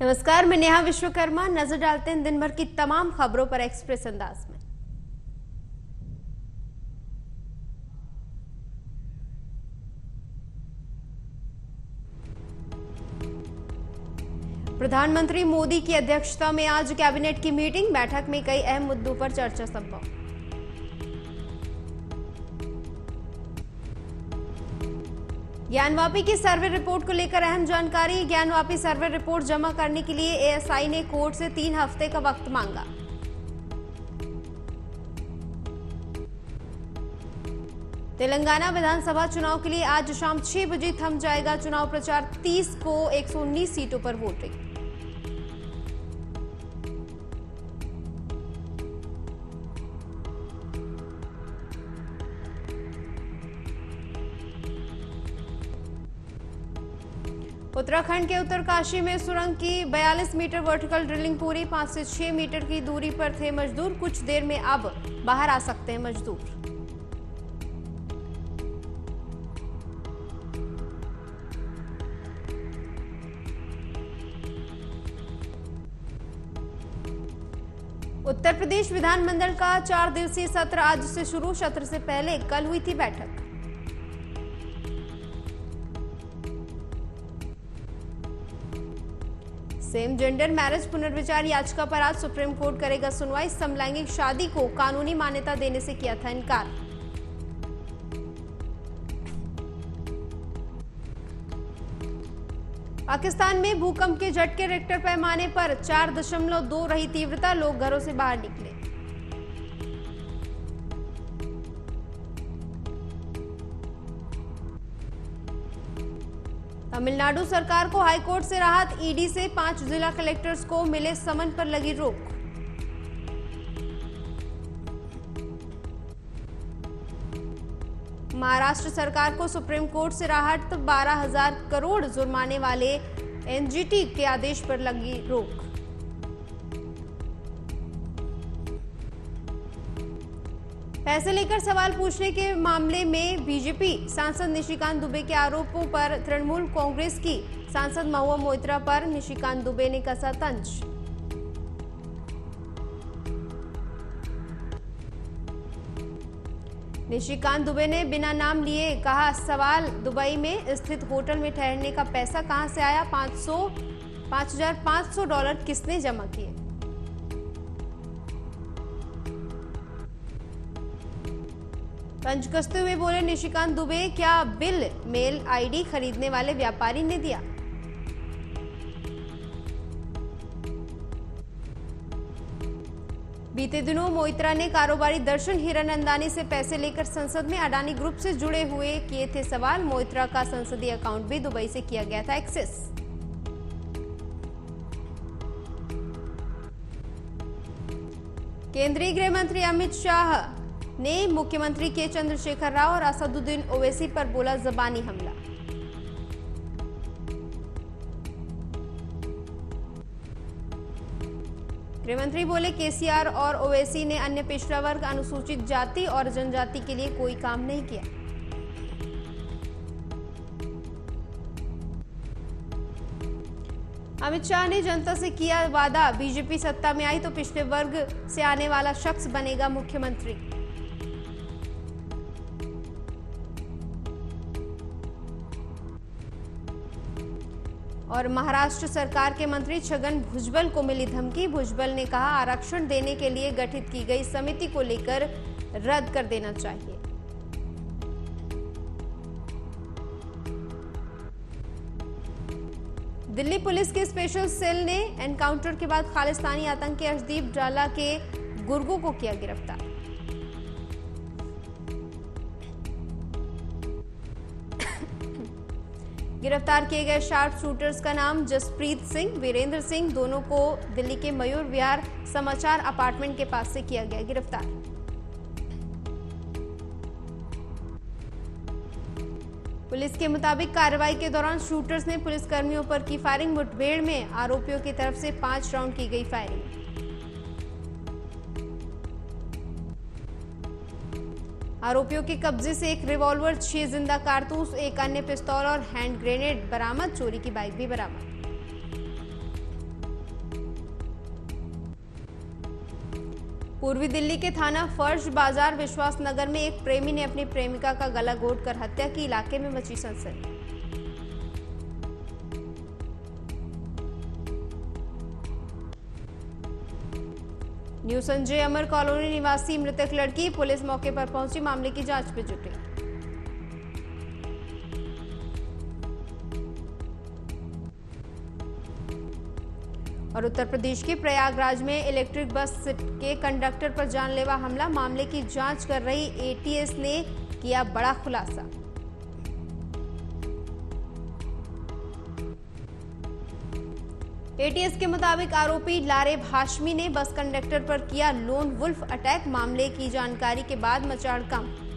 नमस्कार, मैं नेहा विश्वकर्मा। नजर डालते हैं दिन भर की तमाम खबरों पर एक्सप्रेस अंदाज में। प्रधानमंत्री मोदी की अध्यक्षता में आज कैबिनेट की मीटिंग। बैठक में कई अहम मुद्दों पर चर्चा संभव। ज्ञानवापी की सर्वे रिपोर्ट को लेकर अहम जानकारी। ज्ञानवापी सर्वे रिपोर्ट जमा करने के लिए एएसआई ने कोर्ट से 3 हफ्ते का वक्त मांगा। तेलंगाना विधानसभा चुनाव के लिए आज शाम 6 बजे थम जाएगा चुनाव प्रचार। 30 को 119 सीटों पर वोटिंग। उत्तराखंड के उत्तरकाशी में सुरंग की 42 मीटर वर्टिकल ड्रिलिंग पूरी। 5 से 6 मीटर की दूरी पर थे मजदूर। कुछ देर में अब बाहर आ सकते हैं मजदूर। उत्तर प्रदेश विधानमंडल का 4 दिवसीय सत्र आज से शुरू। सत्र से पहले कल हुई थी बैठक। सेम जेंडर मैरिज पुनर्विचार याचिका पर आज सुप्रीम कोर्ट करेगा सुनवाई। समलैंगिक शादी को कानूनी मान्यता देने से किया था इनकार। पाकिस्तान में भूकंप के झटके रिक्टर पैमाने पर 4.2 रही तीव्रता। लोग घरों से बाहर निकले। तमिलनाडु सरकार को हाईकोर्ट से राहत। ईडी से 5 जिला कलेक्टर्स को मिले समन पर लगी रोक। महाराष्ट्र सरकार को सुप्रीम कोर्ट से राहत। 12,000 करोड़ जुर्माने वाले एनजीटी के आदेश पर लगी रोक। पैसे लेकर सवाल पूछने के मामले में बीजेपी सांसद निशिकांत दुबे के आरोपों पर तृणमूल कांग्रेस की सांसद महुआ मोइत्रा पर निशिकांत दुबे ने कसा तंज। निशिकांत दुबे ने बिना नाम लिए कहा, सवाल दुबई में स्थित होटल में ठहरने का पैसा कहां से आया? $5,500 किसने जमा किए? तंज कसते हुए बोले निशिकांत दुबे, क्या बिल मेल आईडी खरीदने वाले व्यापारी ने दिया? बीते दिनों मोइत्रा ने कारोबारी दर्शन हिरानंदानी से पैसे लेकर संसद में अडानी ग्रुप से जुड़े हुए किए थे सवाल। मोइत्रा का संसदीय अकाउंट भी दुबई से किया गया था एक्सेस। केंद्रीय गृह मंत्री अमित शाह ने मुख्यमंत्री के चंद्रशेखर राव और असदुद्दीन ओवैसी पर बोला जबानी हमला। गृहमंत्री बोले केसीआर और ओवैसी ने अन्य पिछड़ा वर्ग, अनुसूचित जाति और जनजाति के लिए कोई काम नहीं किया। अमित शाह ने जनता से किया वादा, बीजेपी सत्ता में आई तो पिछड़े वर्ग से आने वाला शख्स बनेगा मुख्यमंत्री। और महाराष्ट्र सरकार के मंत्री छगन भुजबल को मिली धमकी। भुजबल ने कहा, आरक्षण देने के लिए गठित की गई समिति को लेकर रद्द कर देना चाहिए। दिल्ली पुलिस के स्पेशल सेल ने एनकाउंटर के बाद खालिस्तानी आतंकी अर्शदीप डाला के गुर्गों को किया गिरफ्तार। गिरफ्तार किए गए शार्प शूटर्स का नाम जसप्रीत सिंह, वीरेंद्र सिंह, दोनों को दिल्ली के मयूर विहार समाचार अपार्टमेंट के पास से किया गया गिरफ्तार। पुलिस के मुताबिक कार्रवाई के दौरान शूटर्स ने पुलिसकर्मियों पर की फायरिंग। मुठभेड़ में आरोपियों की तरफ से 5 राउंड की गई फायरिंग। आरोपियों के कब्जे से एक रिवॉल्वर, 6 जिंदा कारतूस, एक अन्य पिस्तौल और हैंड ग्रेनेड बरामद। चोरी की बाइक भी बरामद। पूर्वी दिल्ली के थाना फर्श बाजार विश्वास नगर में एक प्रेमी ने अपनी प्रेमिका का गला घोंटकर हत्या की। इलाके में मची सनसनी। न्यू संजय अमर कॉलोनी निवासी मृतक लड़की, पुलिस मौके पर पहुंची, मामले की जांच में जुटी। और उत्तर प्रदेश के प्रयागराज में इलेक्ट्रिक बस के कंडक्टर पर जानलेवा हमला, मामले की जांच कर रही एटीएस ने किया बड़ा खुलासा। एटीएस के मुताबिक आरोपी लारेब हाशमी ने बस कंडक्टर पर किया लोन वुल्फ अटैक। मामले की जानकारी के बाद मचा हड़कंप।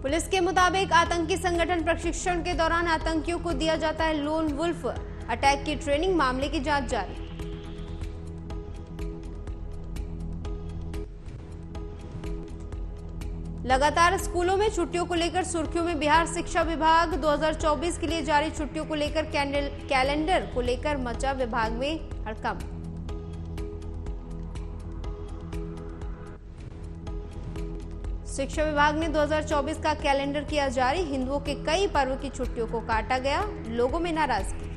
पुलिस के मुताबिक आतंकी संगठन प्रशिक्षण के दौरान आतंकियों को दिया जाता है लोन वुल्फ अटैक की ट्रेनिंग। मामले की जांच जारी। लगातार स्कूलों में छुट्टियों को लेकर सुर्खियों में बिहार शिक्षा विभाग 2024 के लिए जारी छुट्टियों को लेकर कैलेंडर को लेकर मचा विभाग में हड़कंप। शिक्षा विभाग ने 2024 का कैलेंडर किया जारी। हिंदुओं के कई पर्व की छुट्टियों को काटा गया, लोगों में नाराजगी।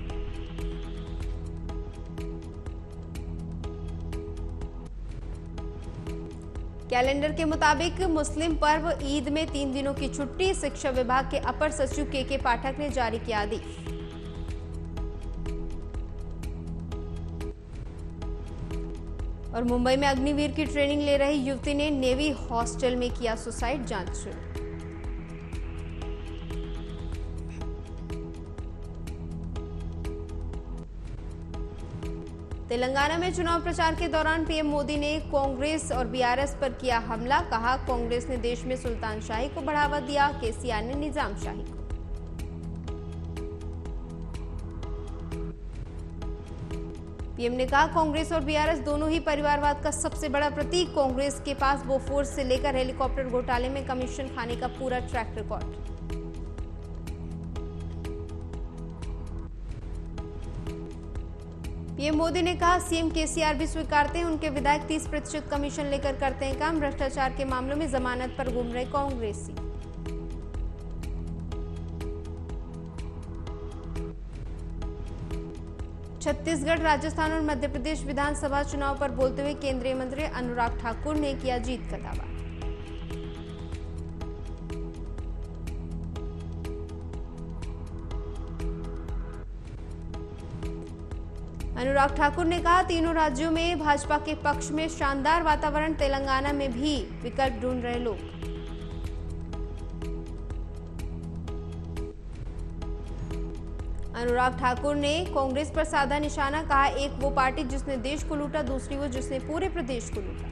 कैलेंडर के मुताबिक मुस्लिम पर्व ईद में 3 दिनों की छुट्टी। शिक्षा विभाग के अपर सचिव के पाठक ने जारी किया आदेश। और मुंबई में अग्निवीर की ट्रेनिंग ले रही युवती ने नेवी हॉस्टल में किया सुसाइड, जांच शुरू। तेलंगाना में चुनाव प्रचार के दौरान पीएम मोदी ने कांग्रेस और बीआरएस पर किया हमला। कहा, कांग्रेस ने देश में सुल्तानशाही को बढ़ावा दिया, केसीआर ने निजामशाही को। पीएम ने कहा, कांग्रेस और बीआरएस दोनों ही परिवारवाद का सबसे बड़ा प्रतीक। कांग्रेस के पास बोफोर्स से लेकर हेलीकॉप्टर घोटाले में कमीशन खाने का पूरा ट्रैक रिकॉर्ड। पीएम मोदी ने कहा, सीएम केसीआर भी स्वीकारते हैं, उनके विधायक 30% कमीशन लेकर करते हैं काम। भ्रष्टाचार के मामलों में जमानत पर घूम रहे कांग्रेसी। छत्तीसगढ़, राजस्थान और मध्य प्रदेश विधानसभा चुनाव पर बोलते हुए केंद्रीय मंत्री अनुराग ठाकुर ने किया जीत का दावा। अनुराग ठाकुर ने कहा, तीनों राज्यों में भाजपा के पक्ष में शानदार वातावरण। तेलंगाना में भी विकल्प ढूंढ रहे लोग। अनुराग ठाकुर ने कांग्रेस पर साधा निशाना। कहा, एक वो पार्टी जिसने देश को लूटा, दूसरी वो जिसने पूरे प्रदेश को लूटा।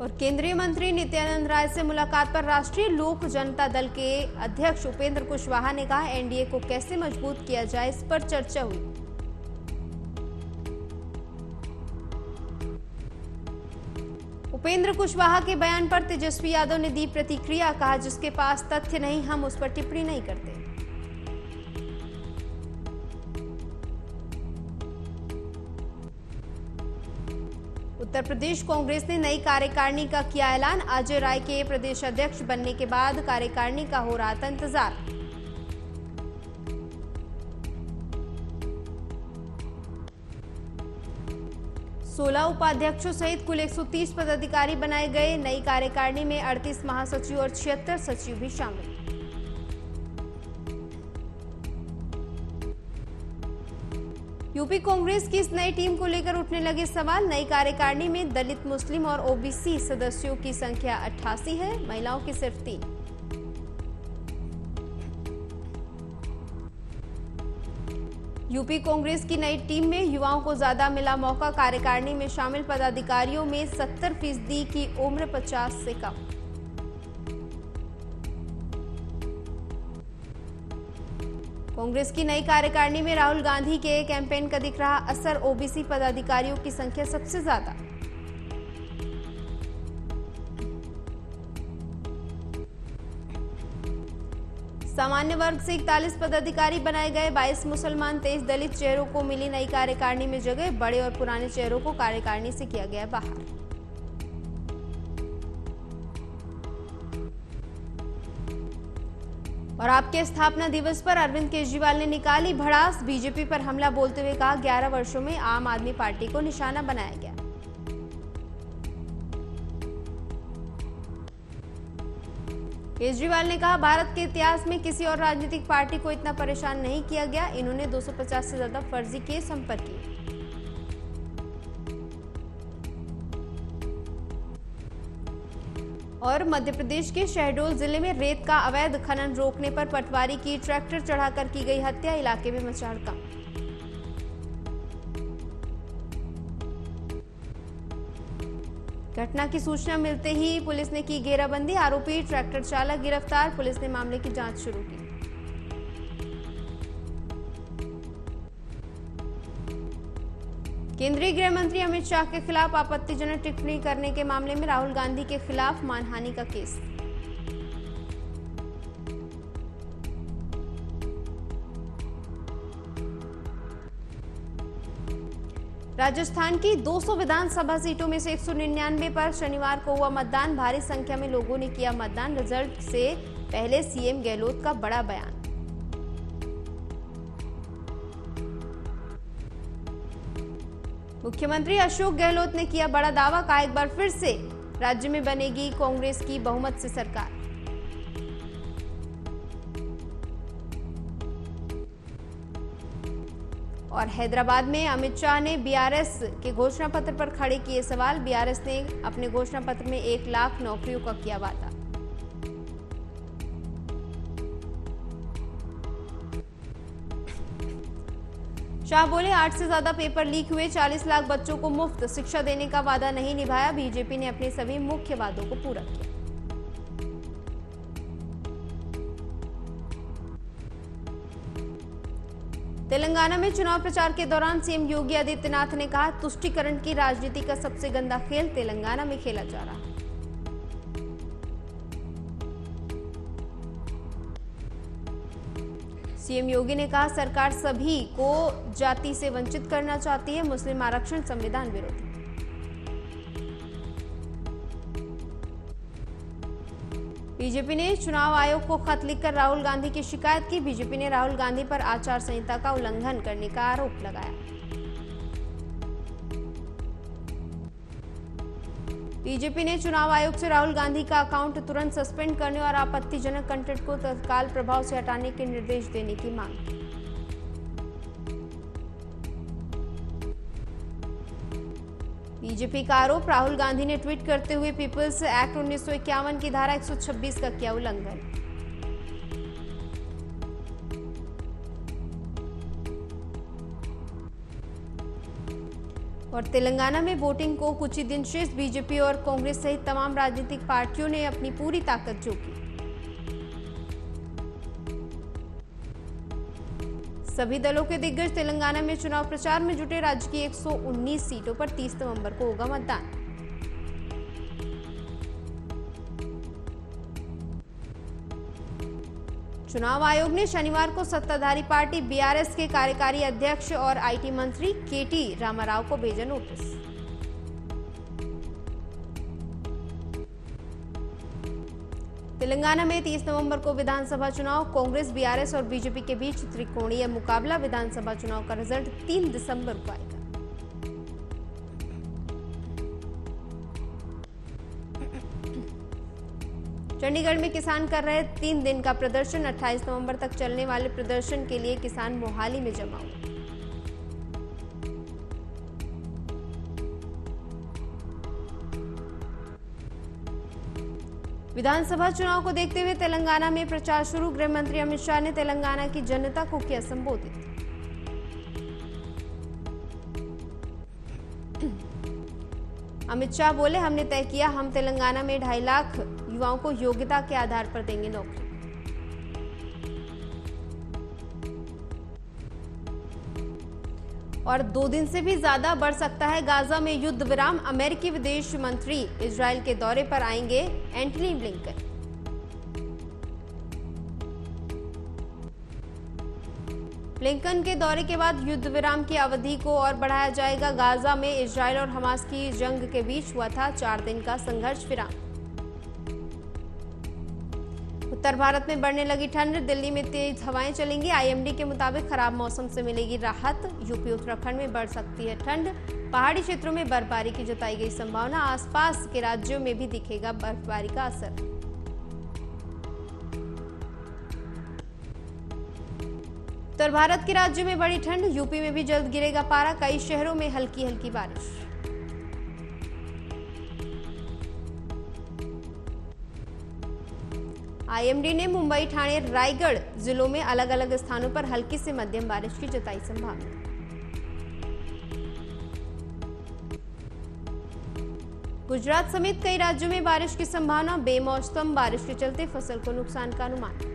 और केंद्रीय मंत्री नित्यानंद राय से मुलाकात पर राष्ट्रीय लोक जनता दल के अध्यक्ष उपेंद्र कुशवाहा ने कहा, एनडीए को कैसे मजबूत किया जाए, इस पर चर्चा हुई। उपेंद्र कुशवाहा के बयान पर तेजस्वी यादव ने दी प्रतिक्रिया। कहा, जिसके पास तथ्य नहीं, हम उस पर टिप्पणी नहीं करते। उत्तर प्रदेश कांग्रेस ने नई कार्यकारिणी का किया ऐलान। अजय राय के प्रदेश अध्यक्ष बनने के बाद कार्यकारिणी का हो रहा था इंतजार। सोलह उपाध्यक्षों सहित कुल 130 पदाधिकारी बनाए गए। नई कार्यकारिणी में 38 महासचिव और 76 सचिव भी शामिल। यूपी कांग्रेस की इस नई टीम को लेकर उठने लगे सवाल। नई कार्यकारिणी में दलित, मुस्लिम और ओबीसी सदस्यों की संख्या 88 है, महिलाओं की सिर्फ 3। यूपी कांग्रेस की नई टीम में युवाओं को ज्यादा मिला मौका। कार्यकारिणी में शामिल पदाधिकारियों में 70% की उम्र 50 से कम। कांग्रेस की नई कार्यकारिणी में राहुल गांधी के कैंपेन का दिख रहा असर। ओबीसी पदाधिकारियों की संख्या सबसे ज्यादा। सामान्य वर्ग से 41 पदाधिकारी बनाए गए, 22 मुसलमान 23 दलित चेहरों को मिली नई कार्यकारिणी में जगह, बड़े और पुराने चेहरों को कार्यकारिणी से किया गया बाहर। और आपके स्थापना दिवस पर अरविंद केजरीवाल ने निकाली भड़ास, बीजेपी पर हमला बोलते हुए कहा 11 वर्षों में आम आदमी पार्टी को निशाना बनाया गया। केजरीवाल ने कहा भारत के इतिहास में किसी और राजनीतिक पार्टी को इतना परेशान नहीं किया गया। इन्होंने 250 से ज्यादा फर्जी केस संपर्क किए। और मध्य प्रदेश के शहडोल जिले में रेत का अवैध खनन रोकने पर पटवारी की ट्रैक्टर चढ़ाकर की गई हत्या, इलाके में मचा हड़कंप। घटना की सूचना मिलते ही पुलिस ने की घेराबंदी, आरोपी ट्रैक्टर चालक गिरफ्तार, पुलिस ने मामले की जांच शुरू की। केंद्रीय गृह मंत्री अमित शाह के खिलाफ आपत्तिजनक टिप्पणी करने के मामले में राहुल गांधी के खिलाफ मानहानि का केस। राजस्थान की 200 विधानसभा सीटों में से 199 पर शनिवार को हुआ मतदान, भारी संख्या में लोगों ने किया मतदान। रिजल्ट से पहले सीएम गहलोत का बड़ा बयान। मुख्यमंत्री अशोक गहलोत ने किया बड़ा दावा, कहा एक बार फिर से राज्य में बनेगी कांग्रेस की बहुमत से सरकार। और हैदराबाद में अमित शाह ने बीआरएस के घोषणा पत्र पर खड़े किए सवाल, बीआरएस ने अपने घोषणा पत्र में 1 लाख नौकरियों का किया वादा। शाह बोले 8 से ज्यादा पेपर लीक हुए, 40 लाख बच्चों को मुफ्त शिक्षा देने का वादा नहीं निभाया, बीजेपी ने अपने सभी मुख्य वादों को पूरा किया। तेलंगाना में चुनाव प्रचार के दौरान सीएम योगी आदित्यनाथ ने कहा तुष्टीकरण की राजनीति का सबसे गंदा खेल तेलंगाना में खेला जा रहा है। सीएम योगी ने कहा सरकार सभी को जाति से वंचित करना चाहती है, मुस्लिम आरक्षण संविधान विरोधी। बीजेपी ने चुनाव आयोग को खत लिखकर राहुल गांधी की शिकायत की, बीजेपी ने राहुल गांधी पर आचार संहिता का उल्लंघन करने का आरोप लगाया। बीजेपी ने चुनाव आयोग से राहुल गांधी का अकाउंट तुरंत सस्पेंड करने और आपत्तिजनक कंटेंट को तत्काल प्रभाव से हटाने के निर्देश देने की मांग की। बीजेपी का आरोप, राहुल गांधी ने ट्वीट करते हुए पीपल्स एक्ट 1951 की धारा 126 का किया उल्लंघन। और तेलंगाना में वोटिंग को कुछ ही दिन शेष, बीजेपी और कांग्रेस सहित तमाम राजनीतिक पार्टियों ने अपनी पूरी ताकत झोंकी। सभी दलों के दिग्गज तेलंगाना में चुनाव प्रचार में जुटे, राज्य की 119 सीटों पर 30 नवंबर को होगा मतदान। चुनाव आयोग ने शनिवार को सत्ताधारी पार्टी बीआरएस के कार्यकारी अध्यक्ष और आईटी मंत्री केटी रामाराव को भेजा नोटिस। तेलंगाना में 30 नवंबर को विधानसभा चुनाव, कांग्रेस, बीआरएस और बीजेपी के बीच त्रिकोणीय मुकाबला। विधानसभा चुनाव का रिजल्ट 3 दिसंबर को आएगा। चंडीगढ़ में किसान कर रहे 3 दिन का प्रदर्शन, 28 नवंबर तक चलने वाले प्रदर्शन के लिए किसान मोहाली में जमा हुए। विधानसभा चुनाव को देखते हुए तेलंगाना में प्रचार शुरू, गृह मंत्री अमित शाह ने तेलंगाना की जनता को किया संबोधित। अमित शाह बोले हमने तय किया, हम तेलंगाना में 2.5 लाख युवाओं को योग्यता के आधार पर देंगे नौकरी। और 2 दिन से भी ज्यादा बढ़ सकता है गाजा में युद्ध विराम, अमेरिकी विदेश मंत्री इजरायल के दौरे पर आएंगे एंटनी ब्लिंकन। ब्लिंकन के दौरे के बाद युद्ध विराम की अवधि को और बढ़ाया जाएगा। गाजा में इजरायल और हमास की जंग के बीच हुआ था 4 दिन का संघर्ष विराम। उत्तर भारत में बढ़ने लगी ठंड, दिल्ली में तेज हवाएं चलेंगी। आईएमडी के मुताबिक खराब मौसम से मिलेगी राहत। यूपी उत्तराखंड में बढ़ सकती है ठंड। पहाड़ी क्षेत्रों में बर्फबारी की जताई गई संभावना। आसपास के राज्यों में भी दिखेगा बर्फबारी का असर। उत्तर भारत के राज्यों में बड़ी ठंड, यूपी में भी जल्द गिरेगा पारा। कई शहरों में हल्की हल्की बारिश। आईएमडी ने मुंबई, ठाणे, रायगढ़ जिलों में अलग अलग स्थानों पर हल्की से मध्यम बारिश की जताई संभावना। गुजरात समेत कई राज्यों में बारिश की संभावना। बेमौसम बारिश के चलते फसल को नुकसान का अनुमान।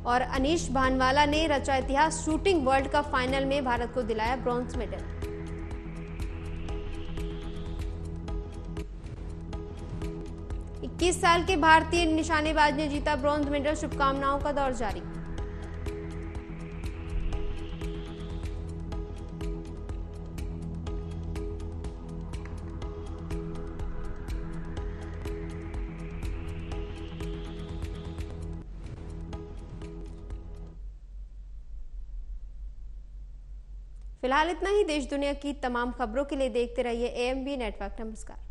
और अनीश भानवाला ने रचा इतिहास, शूटिंग वर्ल्ड कप फाइनल में भारत को दिलाया ब्रॉन्ज मेडल। इक्कीस साल के भारतीय निशानेबाज ने जीता ब्रॉन्ज मेडल, शुभकामनाओं का दौर जारी। फिलहाल इतना ही। देश दुनिया की तमाम खबरों के लिए देखते रहिए एएमबी नेटवर्क। नमस्कार।